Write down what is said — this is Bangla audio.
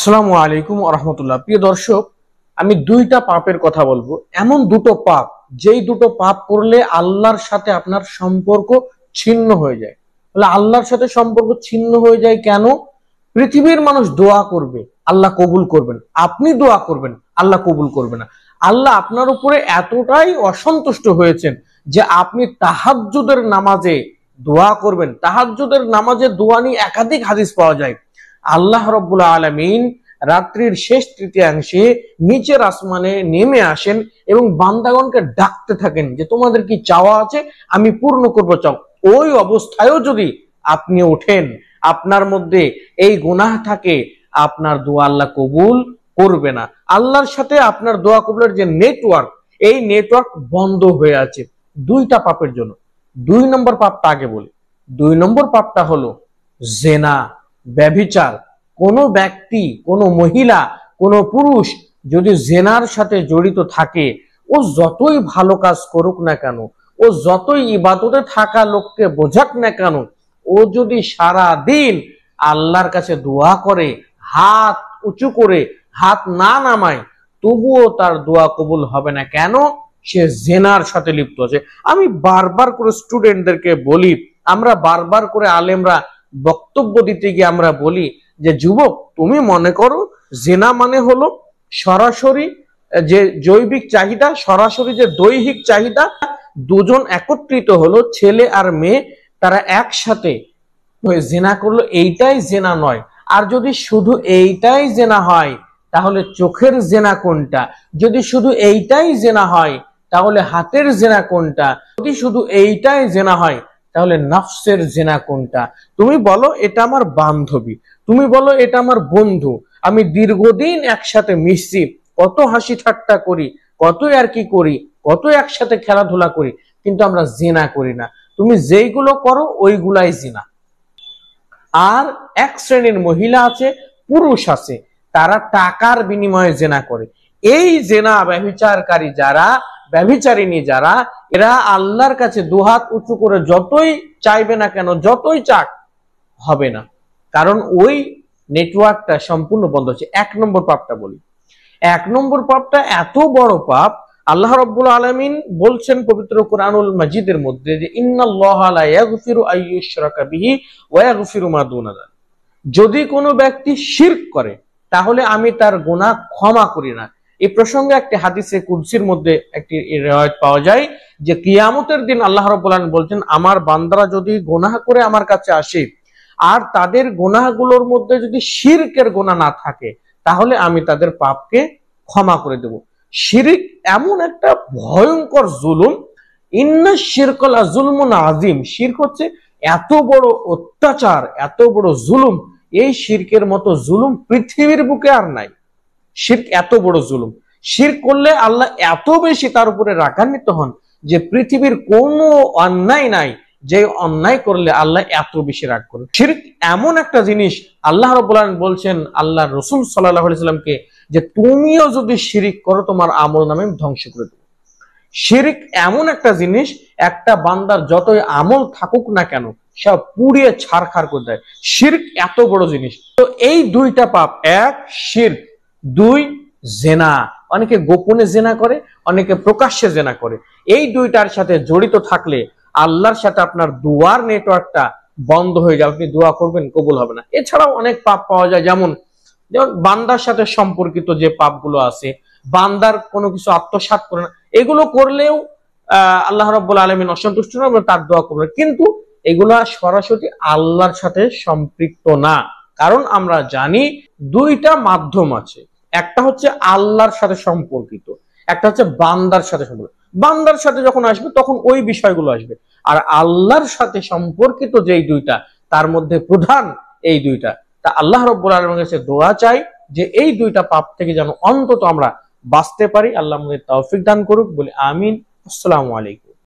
আসসালামু আলাইকুম ওয়া রাহমাতুল্লাহ। প্রিয় দর্শক, আমি দুইটা পাপের কথা বলবো, এমন দুটো পাপ যেই দুটো পাপ করলে আল্লাহর সাথে আপনার সম্পর্ক ছিন্ন হয়ে যায়। তাহলে আল্লাহর সাথে সম্পর্ক ছিন্ন হয়ে যায় কেন? পৃথিবীর মানুষ দোয়া করবে, আল্লাহ কবুল করবেন, আপনি দোয়া করবেন, আল্লাহ কবুল করবে না। আল্লাহ আপনার উপরে এতটাই অসন্তুষ্ট হয়েছেন যে আপনি তাহাজ্জুদের নামাজে দোয়া করবেন। তাহাজ্জুদের নামাজে দোয়া নিয়ে একাধিক হাদিস পাওয়া যায়। আল্লাহ রাব্বুল আলামিন রাত্রির শেষ তৃতীয়াংশে নিচের আসমানে নেমে আসেন এবং বান্দাগণকে ডাকতে থাকেন যে তোমাদের কি চাওয়া আছে, আমি পূর্ণ করবো, চাও। ওই অবস্থায়ও যদি আপনি ওঠেন, আপনার মধ্যে এই গুনাহ থাকে, আপনার দোয়া আল্লাহ কবুল করবে না। আল্লাহর সাথে আপনার দোয়া কবুলের যে নেটওয়ার্ক, এই নেটওয়ার্ক বন্ধ হয়ে আছে দুইটা পাপের জন্য। 2 নম্বর পাপটা আগে বলি। 2 নম্বর পাপটা হলো জেনা, ব্যভিচার। কোনো ব্যক্তি, কোনো মহিলা, কোনো পুরুষ যদি জেনার সাথে জড়িত থাকে, ও যতই ভালো কাজ করুক না কেন, ও যতই ইবাদতে থাকা লোককে বোঝাক না কেন, ও যদি সারা দিন আল্লাহর কাছে দোয়া করে, হাত উঁচু করে হাত না নামায়, তবুও তার দোয়া কবুল হবে না। কেন? সে জেনার সাথে লিপ্ত আছে। আমি বারবার করে স্টুডেন্টদেরকে বলি, আমরা বারবার করে আলেমরা বক্তব্য দিতে গিয়ে আমরা বলি যে যুবক, তুমি মনে করো জেনা মানে হলো সরাসরি যে জৈবিক চাহিদা, সরাসরি যে দৈহিক চাহিদা, দুজন একত্রিত হলো, ছেলে আর মেয়ে, তারা একসাথে জেনা করলো, এইটাই জেনা নয়। আর যদি শুধু এইটাই জেনা হয় তাহলে চোখের জেনা কোনটা? যদি শুধু এইটাই জেনা হয় তাহলে হাতের জেনা কোনটা? যদি শুধু এইটাই জেনা হয় তাহলে নফসের জেনা কোনটা? তুমি বলো এটা আমার বান্ধবী, তুমি বলো এটা আমার বন্ধু, আমি দীর্ঘদিন একসাথে মিশছি, কত হাসি ঠাট্টা করি, কত আর কি করি, কত একসাথে খেলাধুলা করি, কিন্তু আমরা জেনা করি না। তুমি যেইগুলো করো ওইগুলাই জিনা। আর এক শ্রেণীর মহিলা আছে, পুরুষ আছে, তারা টাকার বিনিময়ে জেনা করে। এই জেনা ব্যভিচারকারী যারা, ব্যভিচারিণী যারা, এরা আল্লাহর কাছে দুহাত উঁচু করে যতই চাইবে না কেন, যতই চাক, হবে না। কারণ ওই নেটওয়ার্কটা সম্পূর্ণ বন্ধ হচ্ছে। 1 নম্বর পাপটা বলি। 1 নম্বর পাপটা এত বড় পাপ, আল্লাহ রাব্বুল আলামিন বলছেন পবিত্র কোরআনুল মাজিদের মধ্যে যে ইন্নাল্লাহা লা ইয়াগফিরু আইয়ুশরাকা বিহি ওয়া ইয়াগফিরু মা দুনা যালিক। যদি কোনো ব্যক্তি শিরক করে তাহলে আমি তার গুনাহ ক্ষমা করি না। এই প্রসঙ্গে একটি হাদিসে কুদসির মধ্যে একটি রিওয়ায়াত পাওয়া যায় যে কিয়ামতের দিন আল্লাহ রাব্বুল আলামিন বলছেন, আমার বান্দারা যদি গুনাহ করে আমার কাছে আসে আর তাদের গুনাহগুলোর মধ্যে যদি শিরকের গুনাহ না থাকে তাহলে আমি তাদের পাপকে ক্ষমা করে দেব। শিরক এমন একটা ভয়ঙ্কর জুলুম, ইন্না শিরকা লাযুলমুন আযীম। শিরক হচ্ছে এত বড় অত্যাচার, এত বড় জুলুম, এই শিরকের মতো জুলুম পৃথিবীর বুকে আর নাই। শিরক এত বড় জুলুম, শিরক করলে আল্লাহ এত বেশি তার উপরে রাগান্বিত হন যে পৃথিবীর কোনো অন্যায় নাই যে অন্যায় করলে আল্লাহ এত বেশি রাগ করেন। শিরক এমন একটা জিনিস, আল্লাহ রাব্বুল আলামিন বলছেন আল্লাহ রাসূল সাল্লাল্লাহু আলাইহি সাল্লামকে যে তুমিও যদি শিরক করো তোমার আমলনামা আমি ধ্বংস করে দেব। শিরক এমন একটা জিনিস, একটা বান্দার যতই আমল থাকুক না কেন সব পুড়িয়ে ছারখার করে দেয়। শিরক এত বড় জিনিস। তো এই দুইটা পাপ, 1 শিরক, 2 জেনা। অনেকে গোপনে জেনা করে, অনেকে প্রকাশ্যে জেনা করে। এই দুইটার সাথে জড়িত থাকলে আল্লাহর সাথে আপনার দুয়ার নেটওয়ার্কটা বন্ধ হয়ে যাবে, আপনি দোয়া করবেন কবুল হবে না। এছাড়াও অনেক পাপ পাওয়া যায়, যেমন বান্দার সাথে সম্পর্কিত যে পাপগুলো আছে, বান্দার কোনো কিছু আত্মসাৎ করে না, এগুলো করলেও আল্লাহ রাব্বুল আলামিন অসন্তুষ্ট না, তার দোয়া করবেন। কিন্তু এগুলা সরাসরি আল্লাহর সাথে সম্পৃক্ত না। কারণ আমরা জানি দুইটা মাধ্যম আছে, একটা হচ্ছে আল্লাহর সাথে সম্পর্কিত, একটা হচ্ছে বান্দার সাথে সম্পর্কিত। বান্দার সাথে যখন আসবে তখন ওই বিষয়গুলো আসবে। আর আল্লাহর সাথে সম্পর্কিত যেই দুইটা, তার মধ্যে প্রধান এই দুইটা। তা আল্লাহ রাব্বুল আলামিনের কাছে দোয়া চাই যে এই দুইটা পাপ থেকে যেন অন্তত আমরা বাঁচতে পারি। আল্লাহ আমাদের তৌফিক দান করুক, বলি আমিন। আসসালামু আলাইকুম।